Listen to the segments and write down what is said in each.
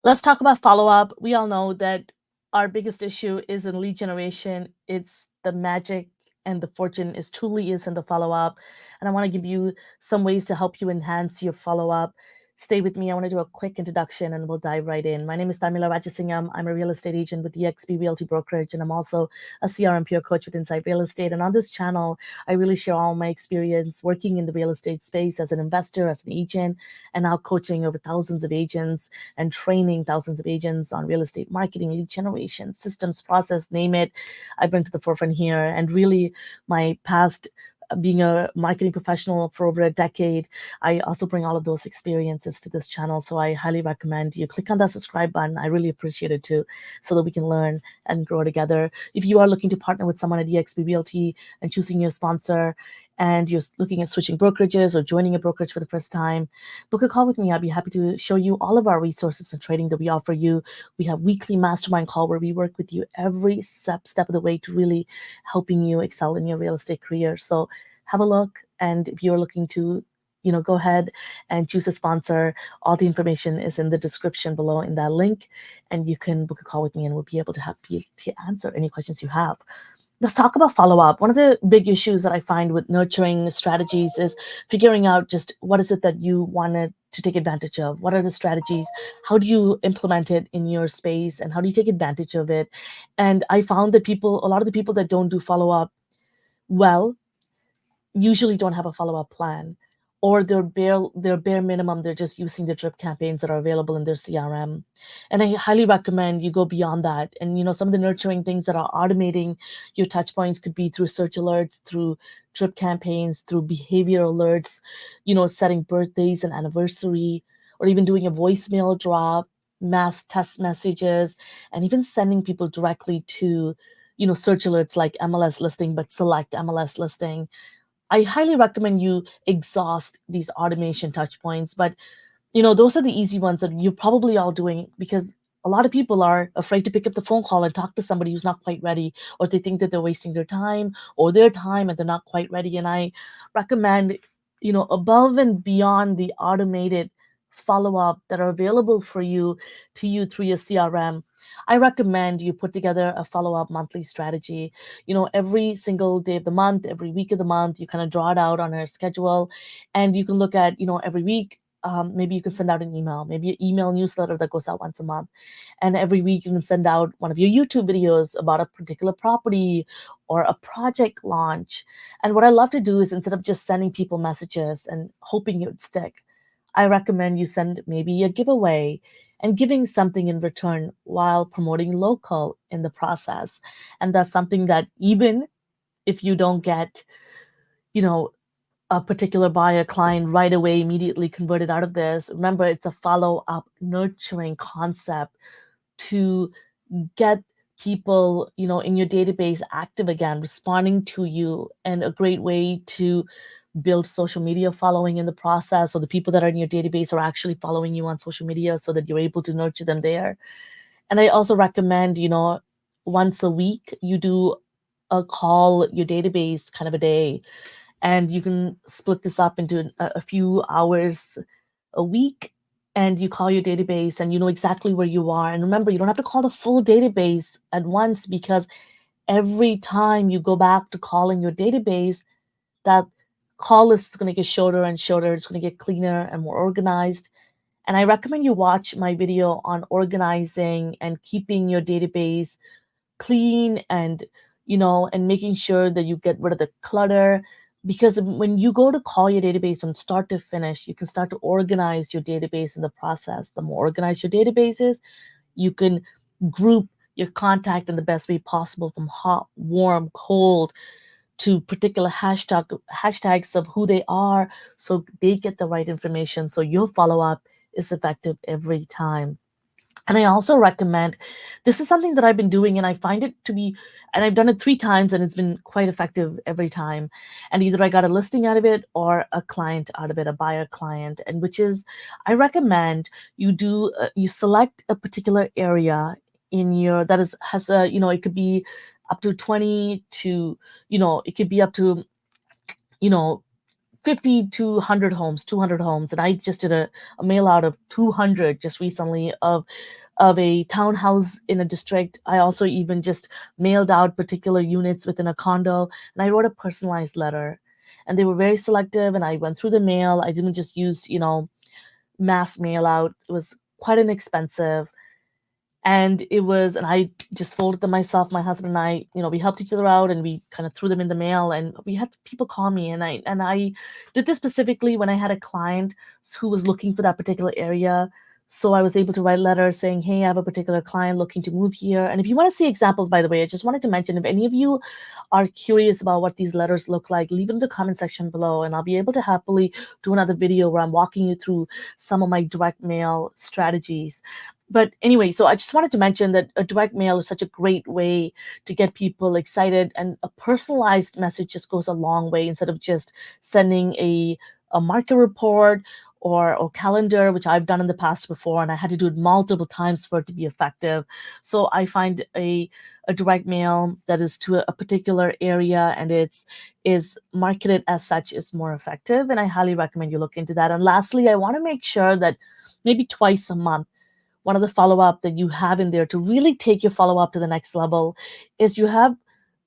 Let's talk about follow up. We all know that our biggest issue is in lead generation. It's the magic and the fortune is truly is in the follow up. And I want to give you some ways to help you enhance your follow up. Stay with me. I want to do a quick introduction and we'll dive right in. My name is Tharmila Rajasingam. I'm a real estate agent with EXP Realty Brokerage, and I'm also a CRM peer coach with Inside Real Estate. And on this channel, I really share all my experience working in the real estate space as an investor, as an agent, and now coaching over thousands of agents and training thousands of agents on real estate marketing, lead generation, systems, process, name it. I bring to the forefront here. And really, my past being a marketing professional for over a decade, I also bring all of those experiences to this channel. So I highly recommend you click on that subscribe button. I really appreciate it too, so that we can learn and grow together. If you are looking to partner with someone at EXP Realty and choosing your sponsor, and you're looking at switching brokerages or joining a brokerage for the first time, book a call with me. I'll be happy to show you all of our resources and training that we offer you. We have weekly mastermind call where we work with you every step of the way to really helping you excel in your real estate career. So have a look. And if you're looking to go ahead and choose a sponsor. All the information is in the description below in that link, and you can book a call with me, and we'll be able to help you to answer any questions you have. Let's talk about follow up. One of the big issues that I find with nurturing strategies is figuring out just what is it that you wanted to take advantage of. What are the strategies? How do you implement it in your space, and how do you take advantage of it? And I found that a lot of the people that don't do follow up well usually don't have a follow-up plan, or their bare minimum, they're just using the drip campaigns that are available in their CRM. And I highly recommend you go beyond that. And some of the nurturing things that are automating your touch points could be through search alerts, through drip campaigns, through behavior alerts, setting birthdays and anniversary, or even doing a voicemail drop, mass text messages, and even sending people directly to search alerts like MLS listing, but select MLS listing. I highly recommend you exhaust these automation touch points, but those are the easy ones that you're probably all doing, because a lot of people are afraid to pick up the phone call and talk to somebody who's not quite ready, or they think that they're wasting their time and they're not quite ready. And I recommend, above and beyond the automated follow up that are available for you through your CRM, I recommend you put together a follow up monthly strategy. Every single day of the month, every week of the month, you kind of draw it out on a schedule, and you can look at, every week. Maybe you can send out an email, maybe an email newsletter that goes out once a month. And every week you can send out one of your YouTube videos about a particular property or a project launch. And what I love to do is, instead of just sending people messages and hoping it would stick, I recommend you send maybe a giveaway and giving something in return while promoting local in the process. And that's something that, even if you don't get, you know, a particular buyer client right away, immediately converted out of this, remember, it's a follow up nurturing concept to get people, in your database active again, responding to you, and a great way to build social media following in the process. So the people that are in your database are actually following you on social media, so that you're able to nurture them there. And I also recommend, once a week you do a call your database kind of a day, and you can split this up into a few hours a week, and you call your database, and you know exactly where you are. And remember, you don't have to call the full database at once, because every time you go back to calling your database, that call list is going to get shorter and shorter. It's going to get cleaner and more organized. And I recommend you watch my video on organizing and keeping your database clean, and making sure that you get rid of the clutter. Because when you go to call your database from start to finish, you can start to organize your database in the process. The more organized your database is, you can group your contact in the best way possible, from hot, warm, cold, to particular hashtags of who they are, so they get the right information, so your follow-up is effective every time. And I also recommend, this is something that I've been doing, and I find it to be, and I've done it 3 times, and it's been quite effective every time. And either I got a listing out of it or a client out of it, a buyer client. And which is, I recommend you select a particular area in your, that is, has a, it could be up to 20 to, it could be up to, you know, 50 to 100 homes, 200 homes. And I just did a mail out of 200 just recently of a townhouse in a district. I also even just mailed out particular units within a condo, and I wrote a personalized letter. And they were very selective, and I went through the mail. I didn't just use, mass mail out. It was quite inexpensive. And I just folded them myself. My husband and I, we helped each other out, and we kind of threw them in the mail. And we had people call me, and I did this specifically when I had a client who was looking for that particular area. So I was able to write letters saying, "Hey, I have a particular client looking to move here." And if you want to see examples, by the way, I just wanted to mention, if any of you are curious about what these letters look like, leave it in the comment section below, and I'll be able to happily do another video where I'm walking you through some of my direct mail strategies. But anyway, so I just wanted to mention that a direct mail is such a great way to get people excited, and a personalized message just goes a long way, instead of just sending a market report or calendar, which I've done in the past before, and I had to do it multiple times for it to be effective. So I find a direct mail that is to a particular area, and is marketed as such, is more effective, and I highly recommend you look into that. And lastly, I want to make sure that maybe twice a month, one of the follow up that you have in there to really take your follow up to the next level is you have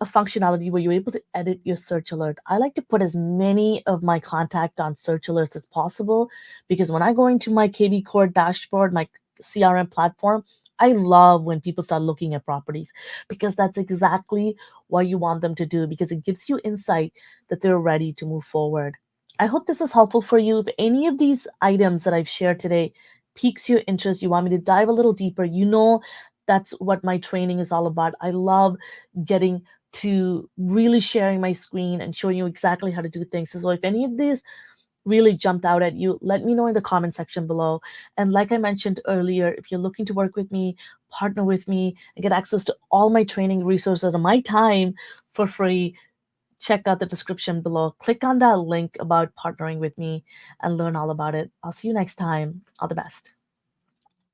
a functionality where you're able to edit your search alert. I like to put as many of my contact on search alerts as possible, because when I go into my kvCORE dashboard, my CRM platform, I love when people start looking at properties, because that's exactly what you want them to do, because it gives you insight that they're ready to move forward. I hope this is helpful for you. If any of these items that I've shared today piques your interest, you want me to dive a little deeper, that's what my training is all about. I love getting to really sharing my screen and showing you exactly how to do things. So if any of these really jumped out at you, let me know in the comment section below. And like I mentioned earlier, if you're looking to work with me, partner with me, and get access to all my training resources and my time for free, check out the description below. Click on that link about partnering with me and learn all about it. I'll see you next time. All the best.